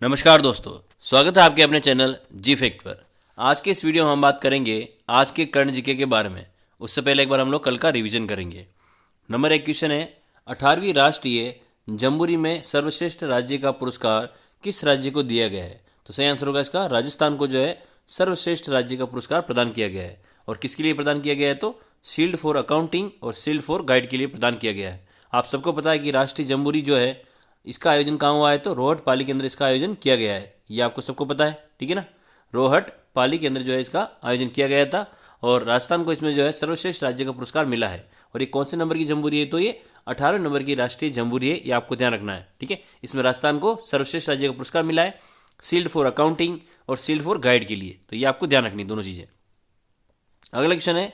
नमस्कार दोस्तों, स्वागत है आपके अपने चैनल जी फैक्ट पर। आज के इस वीडियो में हम बात करेंगे आज के करंट जीके के बारे में। उससे पहले एक बार हम लोग कल का रिवीजन करेंगे। नंबर 1 क्वेश्चन है, 18वीं राष्ट्रीय जम्बूरी में सर्वश्रेष्ठ राज्य का पुरस्कार किस राज्य को दिया गया है? तो सही आंसर होगा इसका, राजस्थान को जो है सर्वश्रेष्ठ राज्य का पुरस्कार प्रदान किया गया है। और किसके लिए प्रदान किया गया है? तो शील्ड फॉर अकाउंटिंग और शील्ड फॉर गाइड के लिए प्रदान किया गया है। आप सबको पता है कि राष्ट्रीय जम्बूरी जो है इसका आयोजन कहाँ हुआ है? तो रोहट पाली के अंदर इसका आयोजन किया गया है। ये आपको सबको पता है, ठीक है ना। रोहट पाली के अंदर जो है इसका आयोजन किया गया था और राजस्थान को इसमें जो है सर्वश्रेष्ठ राज्य का पुरस्कार मिला है। और ये कौन से नंबर की जम्बूरी है? तो ये 18वें नंबर की राष्ट्रीय जम्बूरी है। ये आपको ध्यान रखना है, ठीक है। इसमें राजस्थान को सर्वश्रेष्ठ राज्य का पुरस्कार मिला है, शील्ड फॉर अकाउंटिंग और शील्ड फॉर गाइड के लिए। तो ये आपको ध्यान रखनी दोनों चीज़ें। अगला क्वेश्चन है,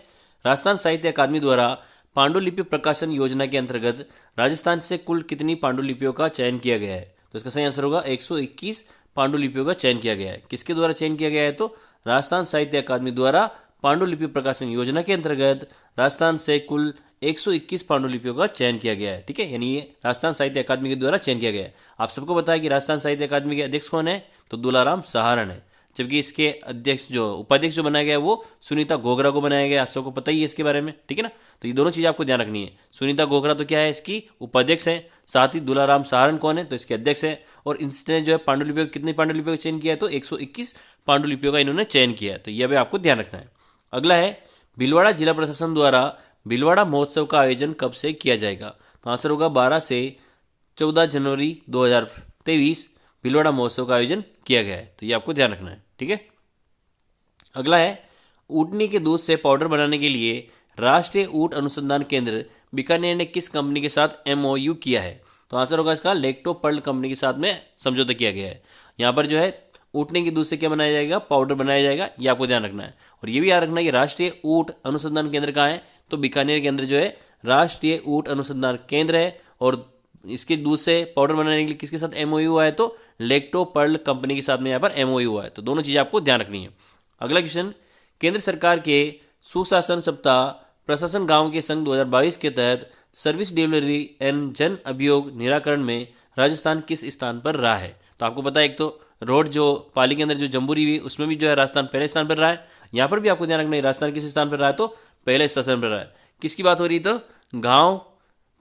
राजस्थान साहित्य अकादमी द्वारा पांडुलिपि प्रकाशन योजना के अंतर्गत राजस्थान से कुल कितनी पांडुलिपियों का चयन किया गया है? तो इसका सही आंसर होगा 121 पांडुलिपियों का चयन किया गया है। किसके द्वारा चयन किया गया है? तो राजस्थान साहित्य अकादमी द्वारा पांडुलिपि प्रकाशन योजना के अंतर्गत राजस्थान से कुल 121 पांडुलिपियों का चयन किया गया है, ठीक है। यानी ये राजस्थान साहित्य अकादमी के द्वारा चयन किया गया है। आप सबको पता है कि राजस्थान साहित्य अकादमी के अध्यक्ष कौन है? तो दुलाराम सहारण है। जबकि इसके अध्यक्ष जो उपाध्यक्ष जो बनाया गया है वो सुनीता गोगरा को बनाया गया है। आप सबको पता ही है इसके बारे में, ठीक है ना। तो ये दोनों चीज़ आपको ध्यान रखनी है। सुनीता गोगरा तो क्या है? इसकी उपाध्यक्ष है। साथ ही दुलाराम सहारण कौन है? तो इसके अध्यक्ष है। और इसने जो है पांडुलिपियों कितनी पांडुलिपियों का चयन किया है? तो 121 पांडुलिपियों का इन्होंने चयन किया है। तो यह भी आपको ध्यान रखना है। अगला है, भीलवाड़ा जिला प्रशासन द्वारा भीलवाड़ा महोत्सव का आयोजन कब से किया जाएगा? तो आंसर होगा 12 से 14 जनवरी 2023 भीलवाड़ा महोत्सव का आयोजन किया गया है। तो ये आपको ध्यान रखना है, ठीक है। अगला है, ऊँटनी के दूध से पाउडर बनाने के लिए राष्ट्रीय ऊँट अनुसंधान केंद्र बीकानेर ने किस कंपनी के साथ एमओयू किया है? तो आंसर होगा इसका, लेक्टो पर्ल कंपनी के साथ में समझौता किया गया है। यहाँ पर जो है ऊँटनी के दूध से क्या बनाया जाएगा? पाउडर बनाया जाएगा। ये आपको ध्यान रखना है। और ये भी याद रखना है कि राष्ट्रीय ऊँट अनुसंधान केंद्र कहाँ है? तो बीकानेर के अंदर जो है राष्ट्रीय ऊँट अनुसंधान केंद्र है। और इसके दूध से पाउडर बनाने के लिए किसके साथ एमओयू हुआ है? तो लेक्टो पर्ल कंपनी के साथ में यहाँ पर एमओयू हुआ है। तो दोनों चीज़ें आपको ध्यान रखनी है। अगला क्वेश्चन, केंद्र सरकार के सुशासन सप्ताह प्रशासन गांव के संघ 2022 के तहत सर्विस डिलीवरी एंड जन अभियोग निराकरण में राजस्थान किस स्थान पर रहा है? तो आपको पता है, एक तो रोड जो पाली के अंदर जो जम्बूरी हुई उसमें भी जो है राजस्थान पहले स्थान पर रहा है। यहाँ पर भी आपको ध्यान रखना है राजस्थान किस स्थान पर रहा है? तो पहले स्थान पर रहा है। किसकी बात हो रही है? तो गाँव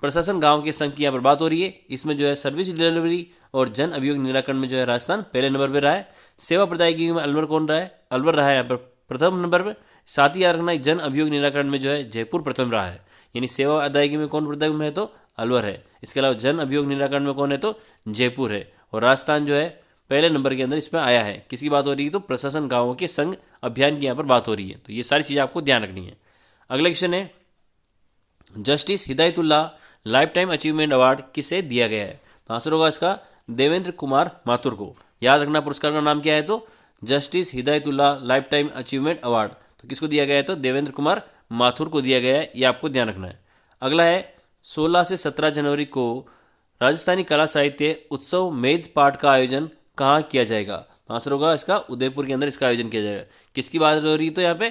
प्रशासन गांव के संघ की यहाँ पर बात हो रही है। इसमें जो है सर्विस डिलीवरी और जन अभियोग निराकरण में जो है राजस्थान पहले नंबर पर रहा है। सेवा प्रदायगी में अलवर कौन रहा है? अलवर रहा है यहाँ पर प्रथम नंबर पर। साथ ही याद रखना, जन अभियोग निराकरण में जो है जयपुर प्रथम रहा है। यानी सेवा अदायगी में कौन प्रथम है? तो अलवर है। इसके अलावा जन अभियोग निराकरण में कौन है? तो जयपुर है। और राजस्थान जो है पहले नंबर के अंदर इसमें आया है। किसकी बात हो रही है? तो प्रशासन गाँवों के संघ अभियान की यहाँ पर बात हो रही है। तो ये सारी चीज़ें आपको ध्यान रखनी है। अगला क्वेश्चन है, justice Hidayatullah life time achievement award किसे दिया गया है? तो आंसर होगा इसका, देवेंद्र कुमार माथुर को। याद रखना पुरस्कार का नाम क्या है? तो justice Hidayatullah life time achievement award. तो किसको दिया गया है? तो देवेंद्र कुमार माथुर को दिया गया है। ये आपको ध्यान रखना है। अगला है, 16 से 17 जनवरी को राजस्थानी कला साहित्य उत्सव मेध पाठ का आयोजन कहाँ किया जाएगा? तो आंसर होगा इसका, उदयपुर के अंदर इसका आयोजन किया जाएगा। किसकी बात हो रही है? तो यहाँ पे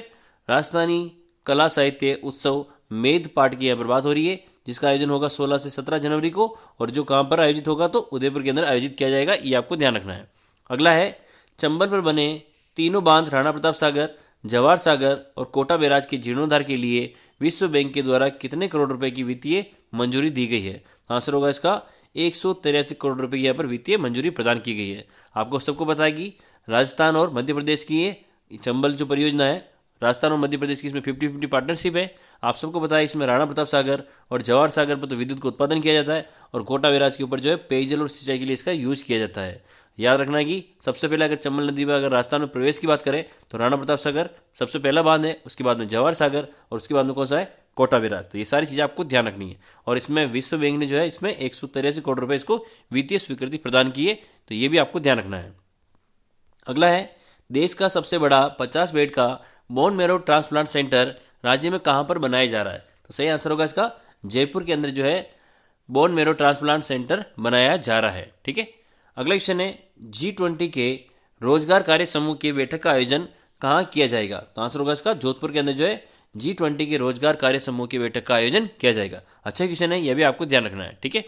राजस्थानी कला साहित्य उत्सव मेध पाठ की यहाँ पर बात हो रही है, जिसका आयोजन होगा 16 से 17 जनवरी को। और जो कहाँ पर आयोजित होगा? तो उदयपुर के अंदर आयोजित किया जाएगा। ये आपको ध्यान रखना है। अगला है, चंबल पर बने तीनों बांध राणा प्रताप सागर, जवाहर सागर और कोटा बैराज के जीर्णोद्धार के लिए विश्व बैंक के द्वारा कितने करोड़ रुपए की वित्तीय मंजूरी दी गई है? आंसर होगा इसका, 183 करोड़ रुपए की यहाँ पर वित्तीय मंजूरी प्रदान की गई है। आपको सबको पता है कि राजस्थान और मध्य प्रदेश की ये चंबल जो परियोजना है, राजस्थान और मध्य प्रदेश की इसमें 50-50 पार्टनरशिप है। आप सबको पता है इसमें राणा प्रताप सागर और जवाहर सागर पर तो विद्युत का उत्पादन किया जाता है और कोटा बैराज के ऊपर जो है पेयजल और सिंचाई के लिए इसका यूज किया जाता है। याद रखना कि सबसे पहले अगर चंबल नदी में अगर राजस्थान में प्रवेश की बात करें तो राणा प्रताप सागर सबसे पहला बांध है, उसके बाद में जवाहर सागर और उसके बाद में कौन सा है? कोटा बैराज। तो ये सारी चीज़ें आपको ध्यान रखनी है। और इसमें विश्व बैंक ने जो है इसमें 183 करोड़ रुपये इसको वित्तीय स्वीकृति प्रदान की है। तो ये भी आपको ध्यान रखना है। अगला है, देश का सबसे बड़ा 50 बेड का बोन मैरो ट्रांसप्लांट सेंटर राज्य में कहाँ पर बनाया जा रहा है? तो सही आंसर होगा इसका, जयपुर के अंदर जो है बोन मैरो ट्रांसप्लांट सेंटर बनाया जा रहा है, ठीक है। अगला क्वेश्चन है, G20 के रोजगार कार्य समूह की बैठक का आयोजन कहाँ किया जाएगा? तो आंसर होगा इसका, जोधपुर के अंदर जो है G20 के रोजगार कार्य समूह की बैठक का आयोजन किया जाएगा। अच्छा क्वेश्चन है, यह भी आपको ध्यान रखना है, ठीक है।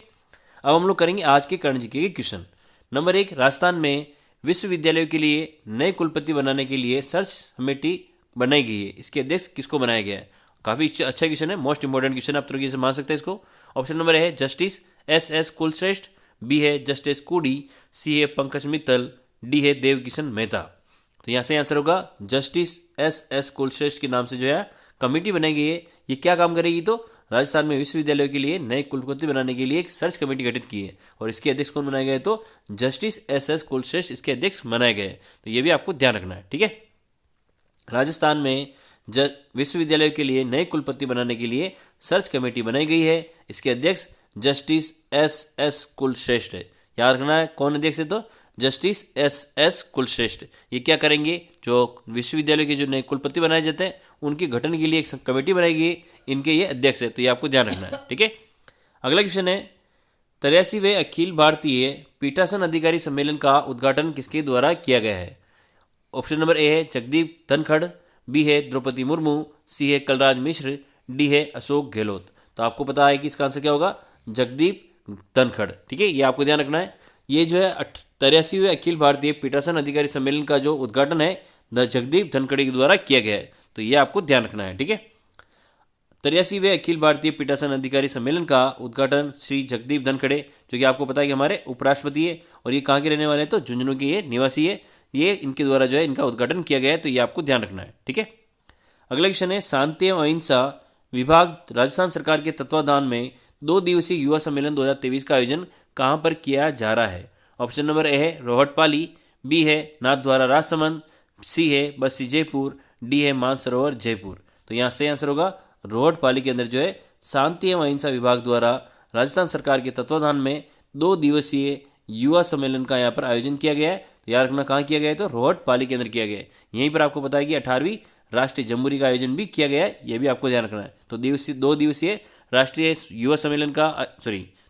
अब हम लोग करेंगे आज के करंट जीके के क्वेश्चन। नंबर 1, राजस्थान में विश्वविद्यालयों के लिए नए कुलपति बनाने के लिए सर्च कमेटी बनाई गई है, इसके अध्यक्ष किसको बनाया गया है? काफ़ी अच्छा क्वेश्चन है, मोस्ट इंपॉर्टेंट क्वेश्चन, आप तरीके से मान सकते हैं इसको। ऑप्शन नंबर है जस्टिस एस कुलश्रेष्ठ, बी है जस्टिस कूडी, सी है पंकज मित्तल, डी है देवकिशन मेहता। तो यहाँ से आंसर होगा जस्टिस एस कुलश्रेष्ठ के नाम से जो है कमेटी बनाई गई है। ये क्या काम करेगी? तो राजस्थान में विश्वविद्यालयों के लिए नए कुलपति बनाने के लिए एक सर्च कमेटी गठित की है और इसके अध्यक्ष कौन बनाए गए? तो जस्टिस एस कुलश्रेष्ठ इसके अध्यक्ष बनाए गए। तो ये भी आपको ध्यान रखना है, ठीक है। राजस्थान में विश्वविद्यालयों के लिए नए कुलपति बनाने के लिए सर्च कमेटी बनाई गई है, इसके अध्यक्ष जस्टिस एस कुलश्रेष्ठ है। याद रखना है कौन अध्यक्ष है? तो जस्टिस एस कुलश्रेष्ठ। ये क्या करेंगे? जो विश्वविद्यालय के जो नए कुलपति बनाए जाते हैं उनके गठन के लिए एक कमेटी बनाई गई, इनके ये अध्यक्ष है। तो ये आपको ध्यान रखना है, ठीक है। अगला क्वेश्चन है 83वें अखिल भारतीय पीठासन अधिकारी सम्मेलन का उद्घाटन किसके द्वारा किया गया है? ऑप्शन नंबर ए है जगदीप धनखड़, बी है द्रौपदी मुर्मू, सी है कलराज मिश्र, डी है अशोक गहलोत। तो आपको पता है कि इसका आंसर क्या होगा? जगदीप धनखड़, ठीक है। ये आपको ध्यान रखना है। ये जो है 83वें अखिल भारतीय पीठासन अधिकारी सम्मेलन का जो उद्घाटन है जगदीप धनखड़ के द्वारा किया गया है। तो ये आपको ध्यान रखना है, ठीक है। 83वें अखिल भारतीय पीठासन अधिकारी सम्मेलन का उद्घाटन श्री जगदीप धनखड़े, जो कि आपको पता है कि हमारे उपराष्ट्रपति है और ये कहाँ के रहने वाले हैं? तो झुंझुनू के ये निवासी है। ये इनके द्वारा जो है इनका उद्घाटन किया गया है। तो ये आपको ध्यान रखना है, ठीक है। अगला क्वेश्चन है शांति एवं अहिंसा विभाग राजस्थान सरकार के तत्वाधान में 2 दिवसीय युवा सम्मेलन 2023 का आयोजन कहाँ पर किया जा रहा है? ऑप्शन नंबर ए है रोहटपाली, बी है नाथद्वारा राजसमंद, सी है बस्सी जयपुर, डी है मानसरोवर जयपुर। तो यहाँ से आंसर होगा रोहटपाली के अंदर जो है शांति एवं अहिंसा विभाग द्वारा राजस्थान सरकार के तत्वाधान में 2 दिवसीय युवा सम्मेलन का यहाँ पर आयोजन किया गया है। तो याद रखना कहाँ किया गया है? तो रोहटपाली के अंदर किया गया है। यहीं पर आपको पता है कि 18वीं राष्ट्रीय जम्बूरी का आयोजन भी किया गया है, यह भी आपको ध्यान रखना है। तो 2 दिवसीय राष्ट्रीय युवा सम्मेलन का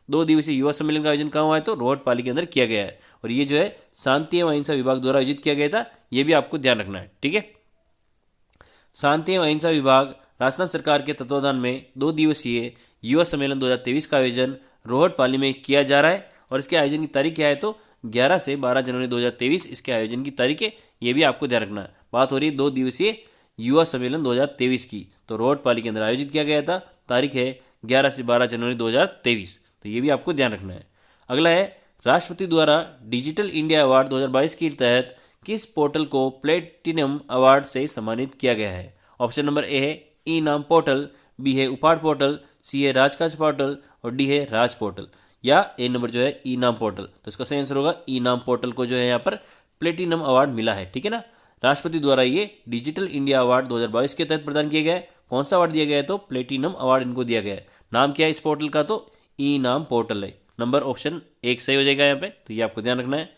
2 दिवसीय युवा सम्मेलन का आयोजन कहाँ हुआ है? तो रोहटपाली के अंदर किया गया है और ये जो है शांति एवं अहिंसा विभाग द्वारा आयोजित किया गया था। ये भी आपको ध्यान रखना है, ठीक है। शांति एवं अहिंसा विभाग राजस्थान सरकार के तत्वाधान में 2 दिवसीय युवा सम्मेलन 2023 का आयोजन रोहटपाली में किया जा रहा है और इसके आयोजन की तारीख क्या है? तो 11 से 12 जनवरी 2023 इसके आयोजन की तारीख है। ये भी आपको ध्यान रखना है। बात हो रही है 2 दिवसीय युवा सम्मेलन 2023 की, तो रोहटपाली के अंदर आयोजित किया गया था। तारीख है 11 से 12 जनवरी 2023। तो ये भी आपको ध्यान रखना है। अगला है राष्ट्रपति द्वारा डिजिटल इंडिया अवार्ड 2022 के तहत किस पोर्टल को प्लेटिनम अवार्ड से सम्मानित किया गया है? ऑप्शन नंबर ए है ई नाम पोर्टल, बी है उपाड़ पोर्टल, सी है राजकाज पोर्टल और डी है राज पोर्टल, या ए नंबर जो है ई नाम पोर्टल। तो इसका सही आंसर होगा ई नाम पोर्टल को जो है यहाँ पर प्लेटिनम अवार्ड मिला है, ठीक है ना। राष्ट्रपति द्वारा ये डिजिटल इंडिया अवार्ड 2022 के तहत प्रदान किया गया है। कौन सा अवार्ड दिया गया है? तो प्लेटिनम अवार्ड इनको दिया गया है। नाम क्या है इस पोर्टल का? तो ई नाम पोर्टल है। नंबर ऑप्शन 1 सही हो जाएगा यहाँ पे, तो ये आपको ध्यान रखना है।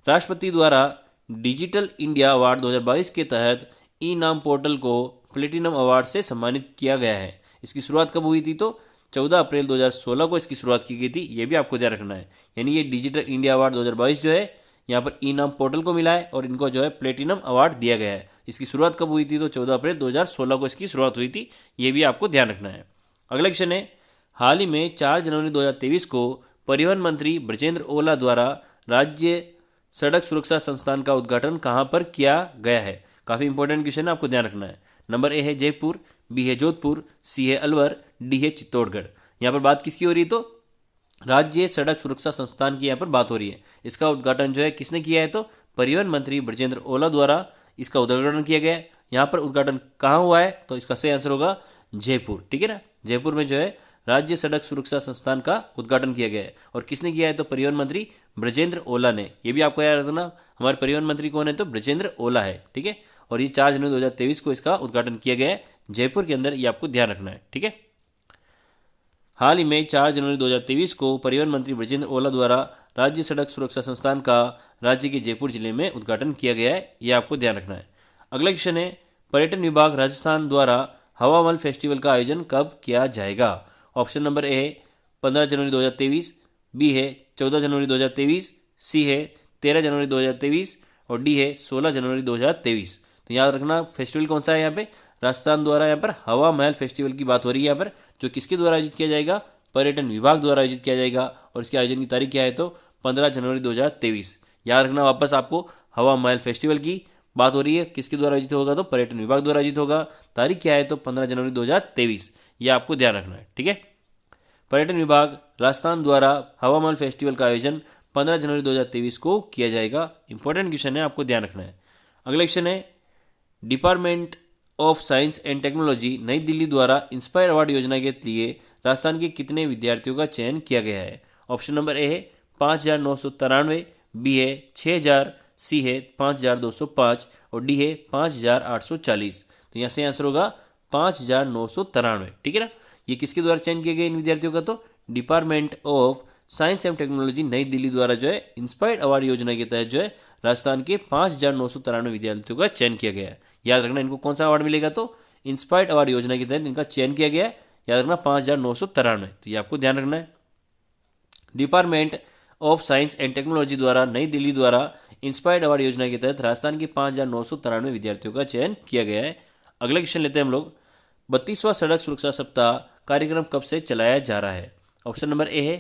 राष्ट्रपति द्वारा डिजिटल इंडिया अवार्ड 2022 के तहत ई नाम पोर्टल को प्लेटिनम अवार्ड से सम्मानित किया गया है। इसकी शुरुआत कब हुई थी? तो 14 अप्रैल 2016 को इसकी शुरुआत की गई थी। ये भी आपको ध्यान रखना है। यानी ये डिजिटल इंडिया अवार्ड 2022 जो है यहाँ पर ई नाम पोर्टल को मिला है और इनको जो है प्लेटिनम अवार्ड दिया गया है। इसकी शुरुआत कब हुई थी? तो 14 अप्रैल 2016 को इसकी शुरुआत हुई थी। ये भी आपको ध्यान रखना है। अगला क्वेश्चन है हाल ही में 4 जनवरी 2023 को परिवहन मंत्री ब्रजेंद्र ओला द्वारा राज्य सड़क सुरक्षा संस्थान का उद्घाटन कहाँ पर किया गया है? काफ़ी इंपॉर्टेंट क्वेश्चन है, आपको ध्यान रखना है। नंबर ए है जयपुर, बी है जोधपुर, सी है अलवर, डी है चित्तौड़गढ़। यहाँ पर बात किसकी हो रही है? तो राज्य सड़क सुरक्षा संस्थान की यहाँ पर बात हो रही है। इसका उद्घाटन जो है किसने किया है? तो परिवहन मंत्री ब्रजेंद्र ओला द्वारा इसका उद्घाटन किया गया है। यहाँ पर उद्घाटन कहाँ हुआ है? तो इसका सही आंसर होगा जयपुर, ठीक है ना। जयपुर में जो है राज्य सड़क सुरक्षा संस्थान का उद्घाटन किया गया है और किसने किया है? तो परिवहन मंत्री ब्रजेंद्र ओला ने। ये भी आपको याद रखना, हमारे परिवहन मंत्री कौन है? तो ब्रजेंद्र ओला है, ठीक है। और ये 4 जनवरी 2023 को इसका उद्घाटन किया गया है जयपुर के अंदर। ये आपको ध्यान रखना है, ठीक है। हाल ही में 4 जनवरी 2023 को परिवहन मंत्री ब्रजेंद्र ओला द्वारा राज्य सड़क सुरक्षा संस्थान का राज्य के जयपुर जिले में उद्घाटन किया गया है। ये आपको ध्यान रखना है। अगला क्वेश्चन है पर्यटन विभाग राजस्थान द्वारा हवा महल फेस्टिवल का आयोजन कब किया जाएगा? ऑप्शन नंबर ए है 15 जनवरी 2023, बी है 14 जनवरी 2023, सी है 13 जनवरी 2023 और डी है 16 जनवरी 2023। तो याद रखना फेस्टिवल कौन सा है यहाँ पे? राजस्थान द्वारा यहाँ पर हवा महल फेस्टिवल की बात हो रही है यहाँ पर, जो किसके द्वारा आयोजित किया जाएगा? पर्यटन विभाग द्वारा आयोजित किया जाएगा और इसके आयोजन की तारीख क्या है? तो 15 जनवरी 2023। याद रखना, वापस आपको हवा महल फेस्टिवल की बात हो रही है, किसके द्वारा आयोजित होगा, तो पर्यटन विभाग द्वारा आयोजित होगा। तारीख क्या है, तो 15 जनवरी 2023, ये आपको ध्यान रखना है, ठीक है। पर्यटन विभाग राजस्थान द्वारा हवा महल फेस्टिवल का आयोजन 15 जनवरी 2023 को किया जाएगा। इंपॉर्टेंट क्वेश्चन है, आपको ध्यान रखना है। अगला क्वेश्चन है, department of science and technology नई दिल्ली द्वारा इंस्पायर अवार्ड योजना के लिए राजस्थान के कितने विद्यार्थियों का चयन किया गया है। ऑप्शन नंबर ए है 5,993, बी है 6,000, सी है 5,205 और डी है 5,840। तो यहाँ से आंसर होगा 5,993, ठीक है ना। ये किसके द्वारा चयन किए गए इन विद्यार्थियों का, तो department of science and technology नई दिल्ली द्वारा जो है इंस्पायर्ड अवार्ड योजना के तहत जो है राजस्थान के 5,993 विद्यार्थियों का चयन किया गया है। याद रखना, इनको कौन सा अवार्ड मिलेगा, तो इंस्पायर्ड अवार्ड योजना के तहत इनका चयन किया गया है। याद रखना 5,993, तो ये आपको ध्यान रखना है। Department of science and technology द्वारा नई दिल्ली द्वारा इंस्पायर्ड अवार्ड योजना के तहत राजस्थान के 5,993 विद्यार्थियों का चयन किया गया है। अगला क्वेश्चन लेते हैं हम लोग, 32वां सड़क सुरक्षा सप्ताह कार्यक्रम कब से चलाया जा रहा है। ऑप्शन नंबर ए है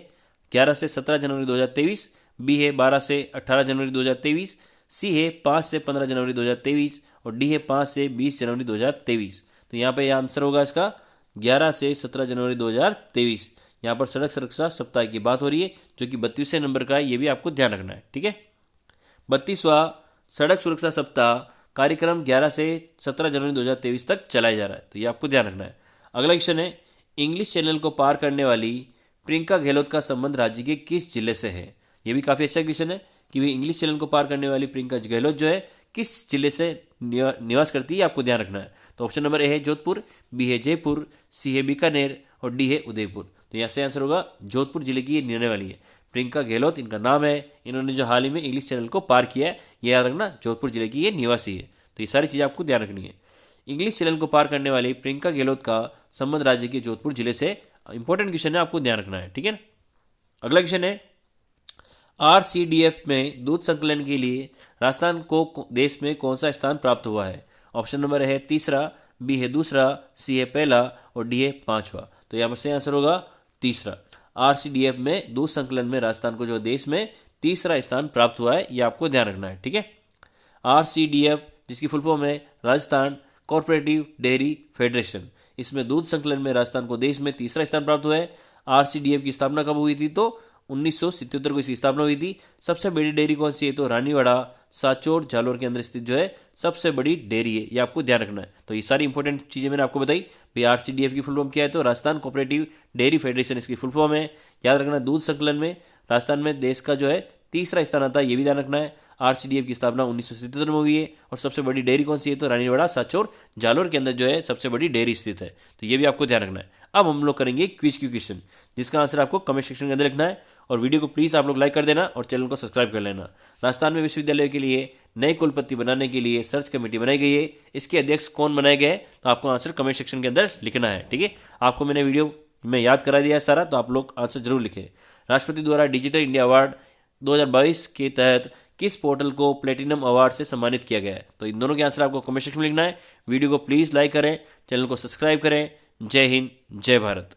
11 से 17 जनवरी 2023, बी है 12 से 18 जनवरी 2023, सी है 5 से 15 जनवरी 2023 और डी है 5 से 20 जनवरी 2023। तो यहाँ पे यह आंसर होगा इसका 11 से 17 जनवरी 2023। यहाँ पर सड़क सुरक्षा सप्ताह की बात हो रही है, जो कि 32वें नंबर का है, ये भी आपको ध्यान रखना है, ठीक है। 32वां सड़क सुरक्षा सप्ताह कार्यक्रम 11 से 17 जनवरी 2023 तक चलाया जा रहा है, तो ये आपको ध्यान रखना है। अगला क्वेश्चन है, इंग्लिश चैनल को पार करने वाली प्रियंका गहलोत का संबंध राज्य के किस जिले से है। ये भी काफ़ी अच्छा क्वेश्चन है कि भाई इंग्लिश चैनल को पार करने वाली प्रियंका गहलोत जो है किस जिले से निवास करती है, आपको ध्यान रखना है। तो ऑप्शन नंबर ए है जोधपुर, बी है जयपुर, सी है बीकानेर और डी है उदयपुर। तो यहाँ से आंसर होगा जोधपुर जिले की ये रहने वाली है प्रियंका गहलोत, इनका नाम है। इन्होंने जो हाल ही में इंग्लिश चैनल को पार किया है, ये याद रखना जोधपुर जिले की ये निवासी है। तो ये सारी चीज़ें आपको ध्यान रखनी है। इंग्लिश चैनल को पार करने वाली प्रियंका गहलोत का संबंध राज्य के जोधपुर जिले से। इंपॉर्टेंट क्वेश्चन है, आपको ध्यान रखना है, ठीक है ना। अगला क्वेश्चन है, RCDF में दूध संकलन के लिए राजस्थान को देश में कौन सा स्थान प्राप्त हुआ है। ऑप्शन नंबर है तीसरा, बी है दूसरा, सी है पहला और डी है पांचवा। तो यहाँ से आंसर होगा तीसरा। RCDF में दूध संकलन में राजस्थान को जो देश में तीसरा स्थान प्राप्त हुआ है, ये आपको ध्यान रखना है, ठीक है। RCDF जिसकी फुल फॉर्म है राजस्थान कोऑपरेटिव डेयरी फेडरेशन, इसमें दूध संकलन में राजस्थान को देश में तीसरा स्थान प्राप्त हुआ है। RCDF की स्थापना कब हुई थी, तो 1977 को इसकी स्थापना हुई थी। सबसे बड़ी डेयरी कौन सी है, तो रानीवाड़ा साचोर जालोर के अंदर स्थित जो है सबसे बड़ी डेयरी है, ये आपको ध्यान रखना है। तो ये सारी इंपॉर्टेंट चीज़ें मैंने आपको बताई। भाई RCDF की फुल फॉर्म क्या है, तो राजस्थान कोऑपरेटिव डेयरी फेडरेशन इसकी फुल फॉर्म है। याद रखना, दूध संकलन में राजस्थान में देश का जो है तीसरा स्थान आता है, ये भी ध्यान रखना है। RCDF की स्थापना 1977 में हुई है और सबसे बड़ी डेयरी कौन सी है, तो रानीवाड़ा साचोर जालोर के अंदर जो है सबसे बड़ी डेयरी स्थित है। तो ये भी आपको ध्यान रखना है। अब हम लोग करेंगे क्विज की क्वेश्चन, जिसका आंसर आपको कमेंट सेक्शन के अंदर लिखना है और वीडियो को प्लीज़ आप लोग लाइक कर देना और चैनल को सब्सक्राइब कर लेना। राजस्थान में विश्वविद्यालय के लिए नए कुलपति बनाने के लिए सर्च कमेटी बनाई गई है, इसके अध्यक्ष कौन बनाए गए, तो आपको आंसर कमेंट सेक्शन के अंदर लिखना है, ठीक है। आपको मैंने वीडियो में याद करा दिया है सारा, तो आप लोग आंसर जरूर लिखें। राष्ट्रपति द्वारा डिजिटल इंडिया अवार्ड 2022 के तहत किस पोर्टल को प्लेटिनम अवार्ड से सम्मानित किया गया है, तो इन दोनों के आंसर आपको कमेंट सेक्शन में लिखना है। वीडियो को प्लीज़ लाइक करें, चैनल को सब्सक्राइब करें। जय हिंद, जय भारत।